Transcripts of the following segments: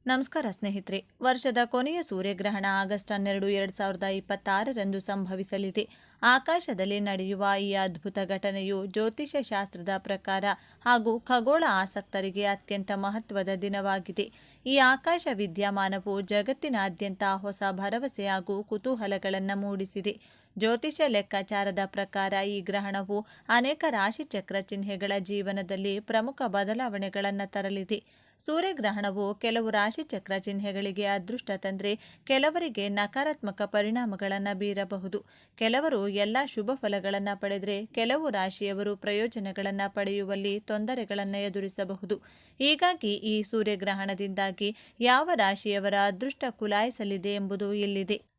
ನಮಸ್ಕಾರ ಸ್ನೇಹಿತರೆ. ವರ್ಷದ ಕೊನೆಯ ಸೂರ್ಯಗ್ರಹಣ ಆಗಸ್ಟ್ 12, 2026ರಂದು ಸಂಭವಿಸಲಿದೆ. ಆಕಾಶದಲ್ಲಿ ನಡೆಯುವ ಈ ಅದ್ಭುತ ಘಟನೆಯು ಜ್ಯೋತಿಷ್ಯ ಶಾಸ್ತ್ರದ ಪ್ರಕಾರ ಹಾಗೂ ಖಗೋಳ ಆಸಕ್ತರಿಗೆ ಅತ್ಯಂತ ಮಹತ್ವದ ದಿನವಾಗಿದೆ. ಈ ಆಕಾಶ ವಿದ್ಯಮಾನವು ಜಗತ್ತಿನಾದ್ಯಂತ ಹೊಸ ಭರವಸೆ ಹಾಗೂ ಕುತೂಹಲಗಳನ್ನು ಮೂಡಿಸಿದೆ. ಜ್ಯೋತಿಷ್ಯ ಲೆಕ್ಕಾಚಾರದ ಪ್ರಕಾರ ಈ ಗ್ರಹಣವು ಅನೇಕ ರಾಶಿಚಕ್ರ ಚಿಹ್ನೆಗಳ ಜೀವನದಲ್ಲಿ ಪ್ರಮುಖ ಬದಲಾವಣೆಗಳನ್ನು ತರಲಿದೆ. ಸೂರ್ಯಗ್ರಹಣವು ಕೆಲವು ರಾಶಿಚಕ್ರ ಚಿಹ್ನೆಗಳಿಗೆ ಅದೃಷ್ಟ ತಂದರೆ ಕೆಲವರಿಗೆ ನಕಾರಾತ್ಮಕ ಪರಿಣಾಮಗಳನ್ನು ಬೀರಬಹುದು. ಕೆಲವರು ಎಲ್ಲ ಶುಭ ಫಲಗಳನ್ನು ಪಡೆದರೆ ಕೆಲವು ರಾಶಿಯವರು ಪ್ರಯೋಜನಗಳನ್ನು ಪಡೆಯುವಲ್ಲಿ ತೊಂದರೆಗಳನ್ನು ಎದುರಿಸಬಹುದು. ಹೀಗಾಗಿ ಈ ಸೂರ್ಯಗ್ರಹಣದಿಂದಾಗಿ ಯಾವ ರಾಶಿಯವರ ಅದೃಷ್ಟ ಕುಲಾಯಿಸಲಿದೆ ಎಂಬುದು ಇಲ್ಲಿದೆ.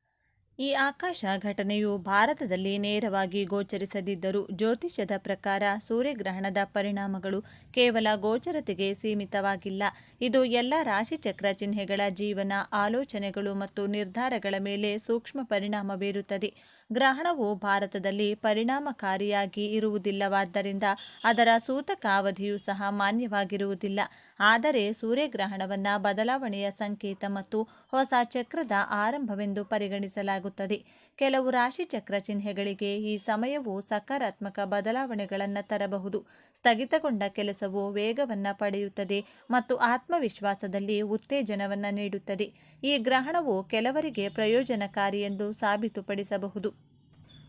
ಈ ಆಕಾಶ ಘಟನೆಯು ಭಾರತದಲ್ಲಿ ನೇರವಾಗಿ ಗೋಚರಿಸದಿದ್ದರೂ ಜ್ಯೋತಿಷ್ಯದ ಪ್ರಕಾರ ಸೂರ್ಯಗ್ರಹಣದ ಪರಿಣಾಮಗಳು ಕೇವಲ ಗೋಚರತೆಗೆ ಸೀಮಿತವಾಗಿಲ್ಲ. ಇದು ಎಲ್ಲ ರಾಶಿಚಕ್ರ ಚಿಹ್ನೆಗಳ ಜೀವನ, ಆಲೋಚನೆಗಳು ಮತ್ತು ನಿರ್ಧಾರಗಳ ಮೇಲೆ ಸೂಕ್ಷ್ಮ ಪರಿಣಾಮ ಬೀರುತ್ತದೆ. ಗ್ರಹಣವು ಭಾರತದಲ್ಲಿ ಪರಿಣಾಮಕಾರಿಯಾಗಿ ಇರುವುದಿಲ್ಲವಾದ್ದರಿಂದ ಅದರ ಸೂತಕ ಅವಧಿಯೂ ಸಹ ಮಾನ್ಯವಾಗಿರುವುದಿಲ್ಲ. ಆದರೆ ಸೂರ್ಯಗ್ರಹಣವನ್ನು ಬದಲಾವಣೆಯ ಸಂಕೇತ ಮತ್ತು ಹೊಸ ಚಕ್ರದ ಆರಂಭವೆಂದು ಪರಿಗಣಿಸಲಾಗುತ್ತದೆ. ಕೆಲವು ರಾಶಿಚಕ್ರ ಚಿಹ್ನೆಗಳಿಗೆ ಈ ಸಮಯವು ಸಕಾರಾತ್ಮಕ ಬದಲಾವಣೆಗಳನ್ನು ತರಬಹುದು. ಸ್ಥಗಿತಗೊಂಡ ಕೆಲಸವು ವೇಗವನ್ನು ಪಡೆಯುತ್ತದೆ ಮತ್ತು ಆತ್ಮವಿಶ್ವಾಸದಲ್ಲಿ ಉತ್ತೇಜನವನ್ನು ನೀಡುತ್ತದೆ. ಈ ಗ್ರಹಣವು ಕೆಲವರಿಗೆ ಪ್ರಯೋಜನಕಾರಿ ಎಂದು ಸಾಬೀತುಪಡಿಸಬಹುದು.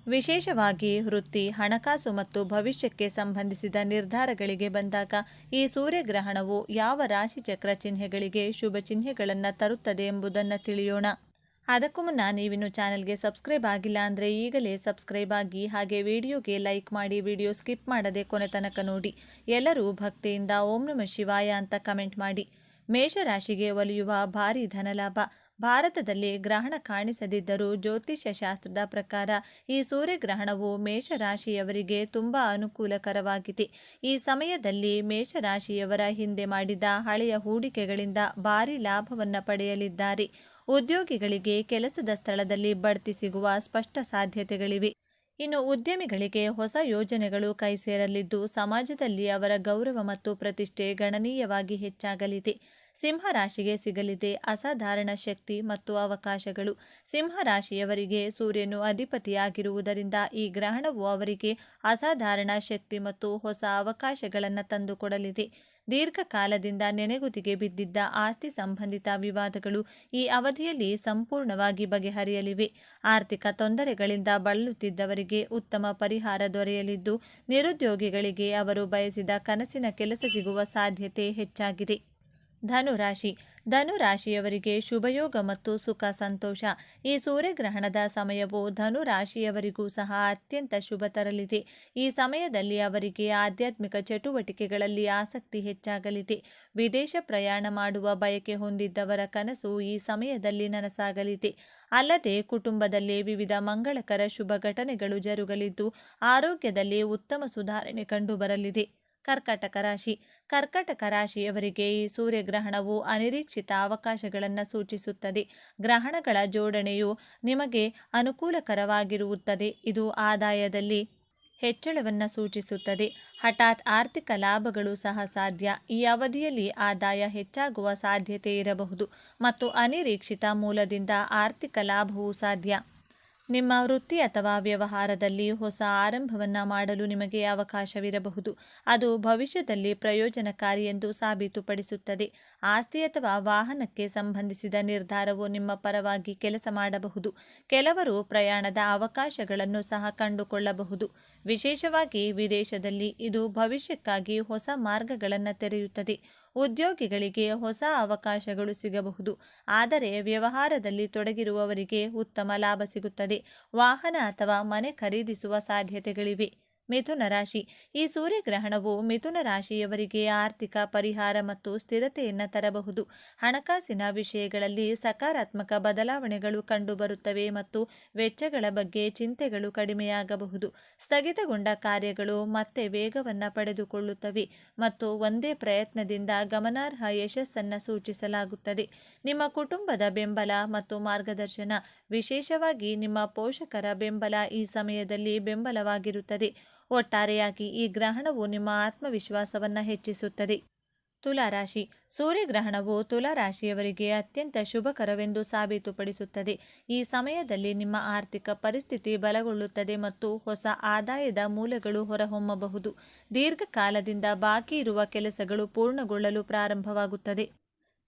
ವಿಶೇಷವಾಗಿ ವೃತ್ತಿ, ಹಣಕಾಸು ಮತ್ತು ಭವಿಷ್ಯಕ್ಕೆ ಸಂಬಂಧಿಸಿದ ನಿರ್ಧಾರಗಳಿಗೆ ಬಂದಾಗ ಈ ಸೂರ್ಯಗ್ರಹಣವು ಯಾವ ರಾಶಿಚಕ್ರ ಚಿಹ್ನೆಗಳಿಗೆ ಶುಭ ಚಿಹ್ನೆಗಳನ್ನು ತರುತ್ತದೆ ಎಂಬುದನ್ನು ತಿಳಿಯೋಣ. ಅದಕ್ಕೂ ಮುನ್ನ ನೀವಿನ್ನು ಚಾನೆಲ್ಗೆ ಸಬ್ಸ್ಕ್ರೈಬ್ ಆಗಿಲ್ಲ ಅಂದರೆ ಈಗಲೇ ಸಬ್ಸ್ಕ್ರೈಬ್ ಆಗಿ, ಹಾಗೆ ವಿಡಿಯೋಗೆ ಲೈಕ್ ಮಾಡಿ, ವಿಡಿಯೋ ಸ್ಕಿಪ್ ಮಾಡದೆ ಕೊನೆ ತನಕ ನೋಡಿ. ಎಲ್ಲರೂ ಭಕ್ತಿಯಿಂದ ಓಂ ನಮಃ ಶಿವಾಯ ಅಂತ ಕಮೆಂಟ್ ಮಾಡಿ. ಮೇಷರಾಶಿಗೆ ಒಲಿಯುವ ಭಾರೀ ಧನಲಾಭ. ಭಾರತದಲ್ಲಿ ಗ್ರಹಣ ಕಾಣಿಸದಿದ್ದರೂ ಜ್ಯೋತಿಷ್ಯ ಶಾಸ್ತ್ರದ ಪ್ರಕಾರ ಈ ಸೂರ್ಯಗ್ರಹಣವು ಮೇಷರಾಶಿಯವರಿಗೆ ತುಂಬ ಅನುಕೂಲಕರವಾಗಿದೆ. ಈ ಸಮಯದಲ್ಲಿ ಮೇಷರಾಶಿಯವರ ಹಿಂದೆ ಮಾಡಿದ ಹಳೆಯ ಹೂಡಿಕೆಗಳಿಂದ ಭಾರೀ ಲಾಭವನ್ನು ಪಡೆಯಲಿದ್ದಾರೆ. ಉದ್ಯೋಗಿಗಳಿಗೆ ಕೆಲಸದ ಸ್ಥಳದಲ್ಲಿ ಬಡ್ತಿ ಸಿಗುವ ಸ್ಪಷ್ಟ ಸಾಧ್ಯತೆಗಳಿವೆ. ಇನ್ನು ಉದ್ಯಮಿಗಳಿಗೆ ಹೊಸ ಯೋಜನೆಗಳು ಕೈಸೇರಲಿದ್ದು ಸಮಾಜದಲ್ಲಿ ಅವರ ಗೌರವ ಮತ್ತು ಪ್ರತಿಷ್ಠೆ ಗಣನೀಯವಾಗಿ ಹೆಚ್ಚಾಗಲಿದೆ. ಸಿಂಹರಾಶಿಗೆ ಸಿಗಲಿದೆ ಅಸಾಧಾರಣ ಶಕ್ತಿ ಮತ್ತು ಅವಕಾಶಗಳು. ಸಿಂಹರಾಶಿಯವರಿಗೆ ಸೂರ್ಯನು ಅಧಿಪತಿಯಾಗಿರುವುದರಿಂದ ಈ ಗ್ರಹಣವು ಅವರಿಗೆ ಅಸಾಧಾರಣ ಶಕ್ತಿ ಮತ್ತು ಹೊಸ ಅವಕಾಶಗಳನ್ನು ತಂದುಕೊಡಲಿದೆ. ದೀರ್ಘಕಾಲದಿಂದ ನೆನೆಗುದಿಗೆ ಬಿದ್ದಿದ್ದ ಆಸ್ತಿ ಸಂಬಂಧಿತ ವಿವಾದಗಳು ಈ ಅವಧಿಯಲ್ಲಿ ಸಂಪೂರ್ಣವಾಗಿ ಬಗೆಹರಿಯಲಿವೆ. ಆರ್ಥಿಕ ತೊಂದರೆಗಳಿಂದ ಬಳಲುತ್ತಿದ್ದವರಿಗೆ ಉತ್ತಮ ಪರಿಹಾರ ದೊರೆಯಲಿದ್ದು ನಿರುದ್ಯೋಗಿಗಳಿಗೆ ಅವರು ಬಯಸಿದ ಕನಸಿನ ಕೆಲಸ ಸಿಗುವ ಸಾಧ್ಯತೆ ಹೆಚ್ಚಾಗಿದೆ. ಧನುರಾಶಿಯವರಿಗೆ ಶುಭಯೋಗ ಮತ್ತು ಸುಖ ಸಂತೋಷ. ಈ ಸೂರ್ಯಗ್ರಹಣದ ಸಮಯವು ಧನುರಾಶಿಯವರಿಗೂ ಸಹ ಅತ್ಯಂತ ಶುಭ ತರಲಿದೆ. ಈ ಸಮಯದಲ್ಲಿ ಅವರಿಗೆ ಆಧ್ಯಾತ್ಮಿಕ ಚಟುವಟಿಕೆಗಳಲ್ಲಿ ಆಸಕ್ತಿ ಹೆಚ್ಚಾಗಲಿದೆ. ವಿದೇಶ ಪ್ರಯಾಣ ಮಾಡುವ ಬಯಕೆ ಹೊಂದಿದ್ದವರ ಕನಸು ಈ ಸಮಯದಲ್ಲಿ ನನಸಾಗಲಿದೆ. ಅಲ್ಲದೆ ಕುಟುಂಬದಲ್ಲಿ ವಿವಿಧ ಮಂಗಳಕರ ಶುಭ ಘಟನೆಗಳು ಜರುಗಲಿದ್ದು ಆರೋಗ್ಯದಲ್ಲಿ ಉತ್ತಮ ಸುಧಾರಣೆ ಕಂಡುಬರಲಿದೆ. ಕರ್ಕಟಕ ರಾಶಿಯವರಿಗೆ ಈ ಸೂರ್ಯಗ್ರಹಣವು ಅನಿರೀಕ್ಷಿತ ಅವಕಾಶಗಳನ್ನು ಸೂಚಿಸುತ್ತದೆ. ಗ್ರಹಣಗಳ ಜೋಡಣೆಯು ನಿಮಗೆ ಅನುಕೂಲಕರವಾಗಿರುತ್ತದೆ. ಇದು ಆದಾಯದಲ್ಲಿ ಹೆಚ್ಚಳವನ್ನು ಸೂಚಿಸುತ್ತದೆ. ಹಠಾತ್ ಆರ್ಥಿಕ ಲಾಭಗಳು ಸಹ ಸಾಧ್ಯ. ಈ ಅವಧಿಯಲ್ಲಿ ಆದಾಯ ಹೆಚ್ಚಾಗುವ ಸಾಧ್ಯತೆ ಇರಬಹುದು ಮತ್ತು ಅನಿರೀಕ್ಷಿತ ಮೂಲದಿಂದ ಆರ್ಥಿಕ ಲಾಭವೂ ಸಾಧ್ಯ. ನಿಮ್ಮ ವೃತ್ತಿ ಅಥವಾ ವ್ಯವಹಾರದಲ್ಲಿ ಹೊಸ ಆರಂಭವನ್ನು ಮಾಡಲು ನಿಮಗೆ ಅವಕಾಶವಿರಬಹುದು. ಅದು ಭವಿಷ್ಯದಲ್ಲಿ ಪ್ರಯೋಜನಕಾರಿ ಎಂದು ಸಾಬೀತುಪಡಿಸುತ್ತದೆ. ಆಸ್ತಿ ಅಥವಾ ವಾಹನಕ್ಕೆ ಸಂಬಂಧಿಸಿದ ನಿರ್ಧಾರವು ನಿಮ್ಮ ಪರವಾಗಿ ಕೆಲಸ ಮಾಡಬಹುದು. ಕೆಲವರು ಪ್ರಯಾಣದ ಅವಕಾಶಗಳನ್ನು ಸಹ ಕಂಡುಕೊಳ್ಳಬಹುದು. ವಿಶೇಷವಾಗಿ ವಿದೇಶದಲ್ಲಿ ಇದು ಭವಿಷ್ಯಕ್ಕಾಗಿ ಹೊಸ ಮಾರ್ಗಗಳನ್ನು ತೆರೆಯುತ್ತದೆ. ಉದ್ಯೋಗಿಗಳಿಗೆ ಹೊಸ ಅವಕಾಶಗಳು ಸಿಗಬಹುದು. ಆದರೆ ವ್ಯವಹಾರದಲ್ಲಿ ತೊಡಗಿರುವವರಿಗೆ ಉತ್ತಮ ಲಾಭ ಸಿಗುತ್ತದೆ. ವಾಹನ ಅಥವಾ ಮನೆ ಖರೀದಿಸುವ ಸಾಧ್ಯತೆಗಳಿವೆ. ಮಿಥುನ ರಾಶಿ. ಈ ಸೂರ್ಯಗ್ರಹಣವು ಮಿಥುನ ರಾಶಿಯವರಿಗೆ ಆರ್ಥಿಕ ಪರಿಹಾರ ಮತ್ತು ಸ್ಥಿರತೆಯನ್ನು ತರಬಹುದು. ಹಣಕಾಸಿನ ವಿಷಯಗಳಲ್ಲಿ ಸಕಾರಾತ್ಮಕ ಬದಲಾವಣೆಗಳು ಕಂಡುಬರುತ್ತವೆ ಮತ್ತು ವೆಚ್ಚಗಳ ಬಗ್ಗೆ ಚಿಂತೆಗಳು ಕಡಿಮೆಯಾಗಬಹುದು. ಸ್ಥಗಿತಗೊಂಡ ಕಾರ್ಯಗಳು ಮತ್ತೆ ವೇಗವನ್ನು ಪಡೆದುಕೊಳ್ಳುತ್ತವೆ ಮತ್ತು ಒಂದೇ ಪ್ರಯತ್ನದಿಂದ ಗಮನಾರ್ಹ ಯಶಸ್ಸನ್ನು ಸೂಚಿಸಲಾಗುತ್ತದೆ. ನಿಮ್ಮ ಕುಟುಂಬದ ಬೆಂಬಲ ಮತ್ತು ಮಾರ್ಗದರ್ಶನ, ವಿಶೇಷವಾಗಿ ನಿಮ್ಮ ಪೋಷಕರ ಬೆಂಬಲ ಈ ಸಮಯದಲ್ಲಿ ಬೆಂಬಲವಾಗಿರುತ್ತದೆ. ಒಟ್ಟಾರೆಯಾಗಿ ಈ ಗ್ರಹಣವು ನಿಮ್ಮ ಆತ್ಮವಿಶ್ವಾಸವನ್ನು ಹೆಚ್ಚಿಸುತ್ತದೆ. ತುಲಾ ರಾಶಿ. ಸೂರ್ಯಗ್ರಹಣವು ತುಲಾ ರಾಶಿಯವರಿಗೆ ಅತ್ಯಂತ ಶುಭಕರವೆಂದು ಸಾಬೀತುಪಡಿಸುತ್ತದೆ. ಈ ಸಮಯದಲ್ಲಿ ನಿಮ್ಮ ಆರ್ಥಿಕ ಪರಿಸ್ಥಿತಿ ಬಲಗೊಳ್ಳುತ್ತದೆ ಮತ್ತು ಹೊಸ ಆದಾಯದ ಮೂಲಗಳು ಹೊರಹೊಮ್ಮಬಹುದು. ದೀರ್ಘಕಾಲದಿಂದ ಬಾಕಿ ಇರುವ ಕೆಲಸಗಳು ಪೂರ್ಣಗೊಳ್ಳಲು ಪ್ರಾರಂಭವಾಗುತ್ತದೆ.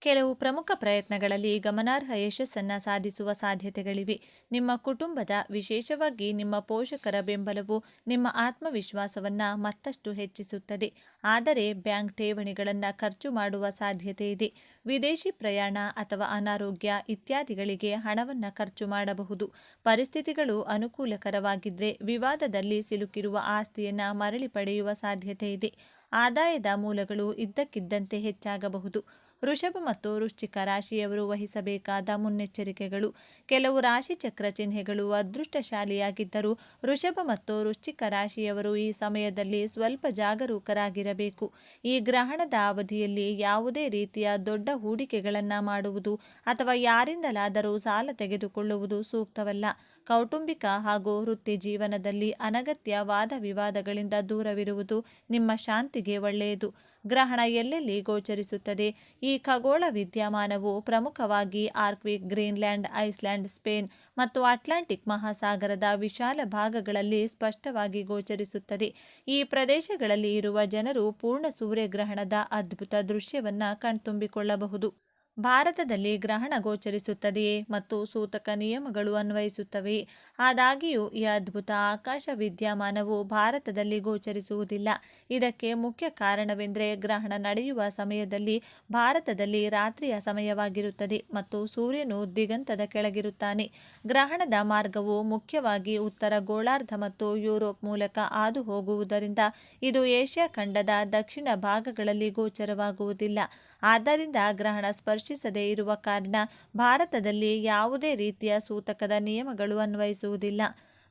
ಕೆಲವು ಪ್ರಮುಖ ಪ್ರಯತ್ನಗಳಲ್ಲಿ ಗಮನಾರ್ಹ ಯಶಸ್ಸನ್ನು ಸಾಧಿಸುವ ಸಾಧ್ಯತೆಗಳಿವೆ. ನಿಮ್ಮ ಕುಟುಂಬದ, ವಿಶೇಷವಾಗಿ ನಿಮ್ಮ ಪೋಷಕರ ಬೆಂಬಲವು ನಿಮ್ಮ ಆತ್ಮವಿಶ್ವಾಸವನ್ನು ಮತ್ತಷ್ಟು ಹೆಚ್ಚಿಸುತ್ತದೆ. ಆದರೆ ಬ್ಯಾಂಕ್ ಠೇವಣಿಗಳನ್ನು ಖರ್ಚು ಮಾಡುವ ಸಾಧ್ಯತೆ ಇದೆ. ವಿದೇಶಿ ಪ್ರಯಾಣ ಅಥವಾ ಅನಾರೋಗ್ಯ ಇತ್ಯಾದಿಗಳಿಗೆ ಹಣವನ್ನು ಖರ್ಚು ಮಾಡಬಹುದು. ಪರಿಸ್ಥಿತಿಗಳು ಅನುಕೂಲಕರವಾಗಿದ್ದರೆ ವಿವಾದದಲ್ಲಿ ಸಿಲುಕಿರುವ ಆಸ್ತಿಯನ್ನು ಮರಳಿ ಪಡೆಯುವ ಸಾಧ್ಯತೆ ಇದೆ. ಆದಾಯದ ಮೂಲಗಳು ಇದ್ದಕ್ಕಿದ್ದಂತೆ ಹೆಚ್ಚಾಗಬಹುದು. ವೃಷಭ ಮತ್ತು ವೃಶ್ಚಿಕ ರಾಶಿಯವರು ವಹಿಸಬೇಕಾದ ಮುನ್ನೆಚ್ಚರಿಕೆಗಳು. ಕೆಲವು ರಾಶಿಚಕ್ರ ಚಿಹ್ನೆಗಳು ಅದೃಷ್ಟಶಾಲಿಯಾಗಿದ್ದರೂ ವೃಷಭ ಮತ್ತು ವೃಶ್ಚಿಕ ರಾಶಿಯವರು ಈ ಸಮಯದಲ್ಲಿ ಸ್ವಲ್ಪ ಜಾಗರೂಕರಾಗಿರಬೇಕು. ಈ ಗ್ರಹಣದ ಅವಧಿಯಲ್ಲಿ ಯಾವುದೇ ರೀತಿಯ ದೊಡ್ಡ ಹೂಡಿಕೆಗಳನ್ನು ಮಾಡುವುದು ಅಥವಾ ಯಾರಿಂದಲಾದರೂ ಸಾಲ ತೆಗೆದುಕೊಳ್ಳುವುದು ಸೂಕ್ತವಲ್ಲ. ಕೌಟುಂಬಿಕ ಹಾಗೂ ವೃತ್ತಿ ಜೀವನದಲ್ಲಿ ಅನಗತ್ಯ ವಾದ ವಿವಾದಗಳಿಂದ ದೂರವಿರುವುದು ನಿಮ್ಮ ಶಾಂತಿಗೆ ಒಳ್ಳೆಯದು. ಗ್ರಹಣ ಎಲ್ಲೆಲ್ಲಿ ಗೋಚರಿಸುತ್ತದೆ? ಈ ಖಗೋಳ ವಿದ್ಯಮಾನವು ಪ್ರಮುಖವಾಗಿ ಆರ್ಕ್ಟಿಕ್, ಗ್ರೀನ್ಲ್ಯಾಂಡ್, ಐಸ್ಲ್ಯಾಂಡ್, ಸ್ಪೇನ್ ಮತ್ತು ಅಟ್ಲಾಂಟಿಕ್ ಮಹಾಸಾಗರದ ವಿಶಾಲ ಭಾಗಗಳಲ್ಲಿ ಸ್ಪಷ್ಟವಾಗಿ ಗೋಚರಿಸುತ್ತದೆ. ಈ ಪ್ರದೇಶಗಳಲ್ಲಿ ಇರುವ ಜನರು ಪೂರ್ಣ ಸೂರ್ಯಗ್ರಹಣದ ಅದ್ಭುತ ದೃಶ್ಯವನ್ನು ಕಣ್ತುಂಬಿಕೊಳ್ಳಬಹುದು. ಭಾರತದಲ್ಲಿ ಗ್ರಹಣ ಗೋಚರಿಸುತ್ತದೆಯೇ ಮತ್ತು ಸೂತಕ ನಿಯಮಗಳು ಅನ್ವಯಿಸುತ್ತವೆಯೇ? ಆದಾಗ್ಯೂ ಈ ಅದ್ಭುತ ಆಕಾಶ ವಿದ್ಯಮಾನವು ಭಾರತದಲ್ಲಿ ಗೋಚರಿಸುವುದಿಲ್ಲ. ಇದಕ್ಕೆ ಮುಖ್ಯ ಕಾರಣವೆಂದರೆ ಗ್ರಹಣ ನಡೆಯುವ ಸಮಯದಲ್ಲಿ ಭಾರತದಲ್ಲಿ ರಾತ್ರಿಯ ಸಮಯವಾಗಿರುತ್ತದೆ ಮತ್ತು ಸೂರ್ಯನು ದಿಗಂತದ ಕೆಳಗಿರುತ್ತಾನೆ. ಗ್ರಹಣದ ಮಾರ್ಗವು ಮುಖ್ಯವಾಗಿ ಉತ್ತರ ಗೋಳಾರ್ಧ ಮತ್ತು ಯುರೋಪ್ ಮೂಲಕ ಹಾದು ಹೋಗುವುದರಿಂದ ಇದು ಏಷ್ಯಾ ಖಂಡದ ದಕ್ಷಿಣ ಭಾಗಗಳಲ್ಲಿ ಗೋಚರವಾಗುವುದಿಲ್ಲ. ಆದ್ದರಿಂದ ಗ್ರಹಣ ಸ್ಪರ್ಶಿಸದೇ ಇರುವ ಕಾರಣ ಭಾರತದಲ್ಲಿ ಯಾವುದೇ ರೀತಿಯ ಸೂತಕದ ನಿಯಮಗಳು ಅನ್ವಯಿಸುವುದಿಲ್ಲ.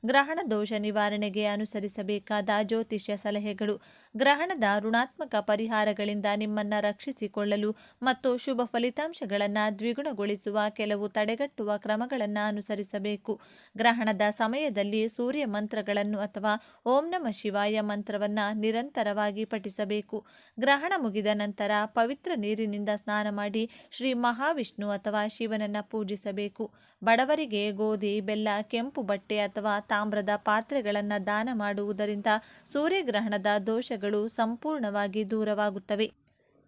ಗ್ರಹಣ ದೋಷ ನಿವಾರಣೆಗೆ ಅನುಸರಿಸಬೇಕಾದ ಜ್ಯೋತಿಷ್ಯ ಸಲಹೆಗಳು. ಗ್ರಹಣದ ಋಣಾತ್ಮಕ ಪರಿಹಾರಗಳಿಂದ ನಿಮ್ಮನ್ನು ರಕ್ಷಿಸಿಕೊಳ್ಳಲು ಮತ್ತು ಶುಭ ಫಲಿತಾಂಶಗಳನ್ನು ದ್ವಿಗುಣಗೊಳಿಸುವ ಕೆಲವು ತಡೆಗಟ್ಟುವ ಕ್ರಮಗಳನ್ನು ಅನುಸರಿಸಬೇಕು. ಗ್ರಹಣದ ಸಮಯದಲ್ಲಿ ಸೂರ್ಯ ಮಂತ್ರಗಳನ್ನು ಅಥವಾ ಓಂ ನಮಃ ಶಿವಾಯ ಮಂತ್ರವನ್ನು ನಿರಂತರವಾಗಿ ಪಠಿಸಬೇಕು. ಗ್ರಹಣ ಮುಗಿದ ನಂತರ ಪವಿತ್ರ ನೀರಿನಿಂದ ಸ್ನಾನ ಮಾಡಿ ಶ್ರೀ ಮಹಾವಿಷ್ಣು ಅಥವಾ ಶಿವನನ್ನು ಪೂಜಿಸಬೇಕು. ಬಡವರಿಗೆ ಗೋಧಿ, ಬೆಲ್ಲ, ಕೆಂಪು ಬಟ್ಟೆ ಅಥವಾ ತಾಮ್ರದ ಪಾತ್ರೆಗಳನ್ನು ದಾನ ಮಾಡುವುದರಿಂದ ಸೂರ್ಯಗ್ರಹಣದ ದೋಷಗಳು ಸಂಪೂರ್ಣವಾಗಿ ದೂರವಾಗುತ್ತವೆ.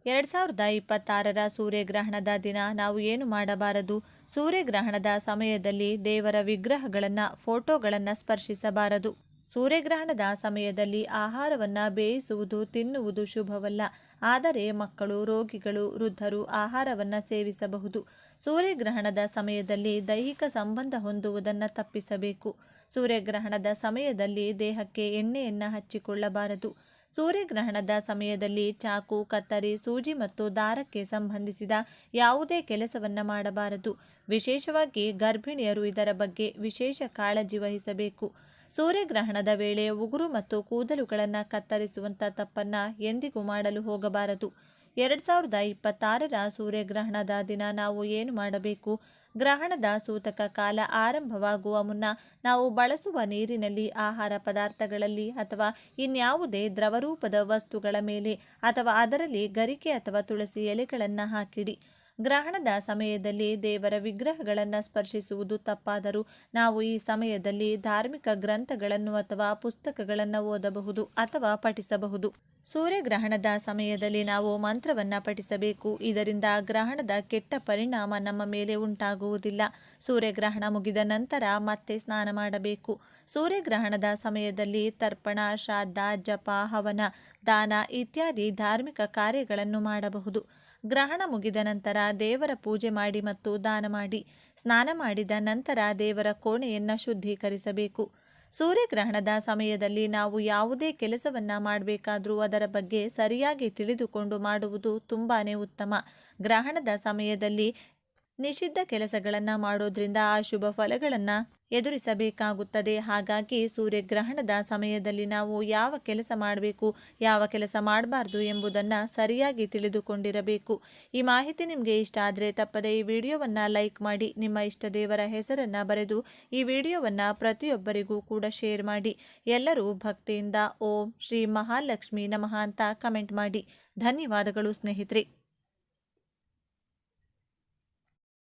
2026ರ ಸೂರ್ಯಗ್ರಹಣದ ದಿನ ನಾವು ಏನು ಮಾಡಬಾರದು? ಸೂರ್ಯಗ್ರಹಣದ ಸಮಯದಲ್ಲಿ ದೇವರ ವಿಗ್ರಹಗಳನ್ನು, ಫೋಟೋಗಳನ್ನು ಸ್ಪರ್ಶಿಸಬಾರದು. ಸೂರ್ಯಗ್ರಹಣದ ಸಮಯದಲ್ಲಿ ಆಹಾರವನ್ನು ಬೇಯಿಸುವುದು, ತಿನ್ನುವುದು ಶುಭವಲ್ಲ. ಆದರೆ ಮಕ್ಕಳು, ರೋಗಿಗಳು, ವೃದ್ಧರು ಆಹಾರವನ್ನು ಸೇವಿಸಬಹುದು. ಸೂರ್ಯಗ್ರಹಣದ ಸಮಯದಲ್ಲಿ ದೈಹಿಕ ಸಂಬಂಧ ಹೊಂದುವುದನ್ನು ತಪ್ಪಿಸಬೇಕು. ಸೂರ್ಯಗ್ರಹಣದ ಸಮಯದಲ್ಲಿ ದೇಹಕ್ಕೆ ಎಣ್ಣೆಯನ್ನು ಹಚ್ಚಿಕೊಳ್ಳಬಾರದು. ಸೂರ್ಯಗ್ರಹಣದ ಸಮಯದಲ್ಲಿ ಚಾಕು, ಕತ್ತರಿ, ಸೂಜಿ ಮತ್ತು ದಾರಕ್ಕೆ ಸಂಬಂಧಿಸಿದ ಯಾವುದೇ ಕೆಲಸವನ್ನು ಮಾಡಬಾರದು. ವಿಶೇಷವಾಗಿ ಗರ್ಭಿಣಿಯರು ಇದರ ಬಗ್ಗೆ ವಿಶೇಷ ಕಾಳಜಿ ವಹಿಸಬೇಕು. ಸೂರ್ಯಗ್ರಹಣದ ವೇಳೆ ಉಗುರು ಮತ್ತು ಕೂದಲುಗಳನ್ನು ಕತ್ತರಿಸುವಂಥ ತಪ್ಪನ್ನು ಎಂದಿಗೂ ಮಾಡಲು ಹೋಗಬಾರದು. 2026ರ ಸೂರ್ಯಗ್ರಹಣದ ದಿನ ನಾವು ಏನು ಮಾಡಬೇಕು? ಗ್ರಹಣದ ಸೂತಕ ಕಾಲ ಆರಂಭವಾಗುವ ಮುನ್ನ ನಾವು ಬಳಸುವ ನೀರಿನಲ್ಲಿ, ಆಹಾರ ಪದಾರ್ಥಗಳಲ್ಲಿ ಅಥವಾ ಇನ್ಯಾವುದೇ ದ್ರವರೂಪದ ವಸ್ತುಗಳ ಮೇಲೆ ಅಥವಾ ಅದರಲ್ಲಿ ಗರಿಕೆ ಅಥವಾ ತುಳಸಿ ಎಲೆಗಳನ್ನು ಹಾಕಿಡಿ. ಗ್ರಹಣದ ಸಮಯದಲ್ಲಿ ದೇವರ ವಿಗ್ರಹಗಳನ್ನು ಸ್ಪರ್ಶಿಸುವುದು ತಪ್ಪಾದರೂ ನಾವು ಈ ಸಮಯದಲ್ಲಿ ಧಾರ್ಮಿಕ ಗ್ರಂಥಗಳನ್ನು ಅಥವಾ ಪುಸ್ತಕಗಳನ್ನು ಓದಬಹುದು ಅಥವಾ ಪಠಿಸಬಹುದು. ಸೂರ್ಯಗ್ರಹಣದ ಸಮಯದಲ್ಲಿ ನಾವು ಮಂತ್ರವನ್ನು ಪಠಿಸಬೇಕು. ಇದರಿಂದ ಗ್ರಹಣದ ಕೆಟ್ಟ ಪರಿಣಾಮ ನಮ್ಮ ಮೇಲೆ ಉಂಟಾಗುವುದಿಲ್ಲ. ಸೂರ್ಯಗ್ರಹಣ ಮುಗಿದ ನಂತರ ಮತ್ತೆ ಸ್ನಾನ ಮಾಡಬೇಕು. ಸೂರ್ಯಗ್ರಹಣದ ಸಮಯದಲ್ಲಿ ತರ್ಪಣ, ಶ್ರಾದ್ದ, ಜಪ, ಹವನ, ದಾನ ಇತ್ಯಾದಿ ಧಾರ್ಮಿಕ ಕಾರ್ಯಗಳನ್ನು ಮಾಡಬಹುದು. ಗ್ರಹಣ ಮುಗಿದ ನಂತರ ದೇವರ ಪೂಜೆ ಮಾಡಿ ಮತ್ತು ದಾನ ಮಾಡಿ. ಸ್ನಾನ ಮಾಡಿದ ನಂತರ ದೇವರ ಕೋಣೆಯನ್ನು ಶುದ್ಧೀಕರಿಸಬೇಕು. ಸೂರ್ಯಗ್ರಹಣದ ಸಮಯದಲ್ಲಿ ನಾವು ಯಾವುದೇ ಕೆಲಸವನ್ನು ಮಾಡಬೇಕಾದರೂ ಅದರ ಬಗ್ಗೆ ಸರಿಯಾಗಿ ತಿಳಿದುಕೊಂಡು ಮಾಡುವುದು ತುಂಬಾನೇ ಉತ್ತಮ. ಗ್ರಹಣದ ಸಮಯದಲ್ಲಿ ನಿಷಿದ್ಧ ಕೆಲಸಗಳನ್ನು ಮಾಡೋದ್ರಿಂದ ಅಶುಭ ಫಲಗಳನ್ನು ಎದುರಿಸಬೇಕಾಗುತ್ತದೆ. ಹಾಗಾಗಿ ಸೂರ್ಯಗ್ರಹಣದ ಸಮಯದಲ್ಲಿ ನಾವು ಯಾವ ಕೆಲಸ ಮಾಡಬೇಕು, ಯಾವ ಕೆಲಸ ಮಾಡಬಾರ್ದು ಎಂಬುದನ್ನು ಸರಿಯಾಗಿ ತಿಳಿದುಕೊಂಡಿರಬೇಕು. ಈ ಮಾಹಿತಿ ನಿಮಗೆ ಇಷ್ಟ ಆದರೆ ತಪ್ಪದೆ ಈ ವಿಡಿಯೋವನ್ನು ಲೈಕ್ ಮಾಡಿ, ನಿಮ್ಮ ಇಷ್ಟ ದೇವರ ಹೆಸರನ್ನು ಬರೆದು ಈ ವಿಡಿಯೋವನ್ನು ಪ್ರತಿಯೊಬ್ಬರಿಗೂ ಕೂಡ ಶೇರ್ ಮಾಡಿ. ಎಲ್ಲರೂ ಭಕ್ತಿಯಿಂದ ಓಂ ಶ್ರೀ ಮಹಾಲಕ್ಷ್ಮಿ ನಮಃ ಅಂತ ಕಮೆಂಟ್ ಮಾಡಿ. ಧನ್ಯವಾದಗಳು ಸ್ನೇಹಿತರೆ.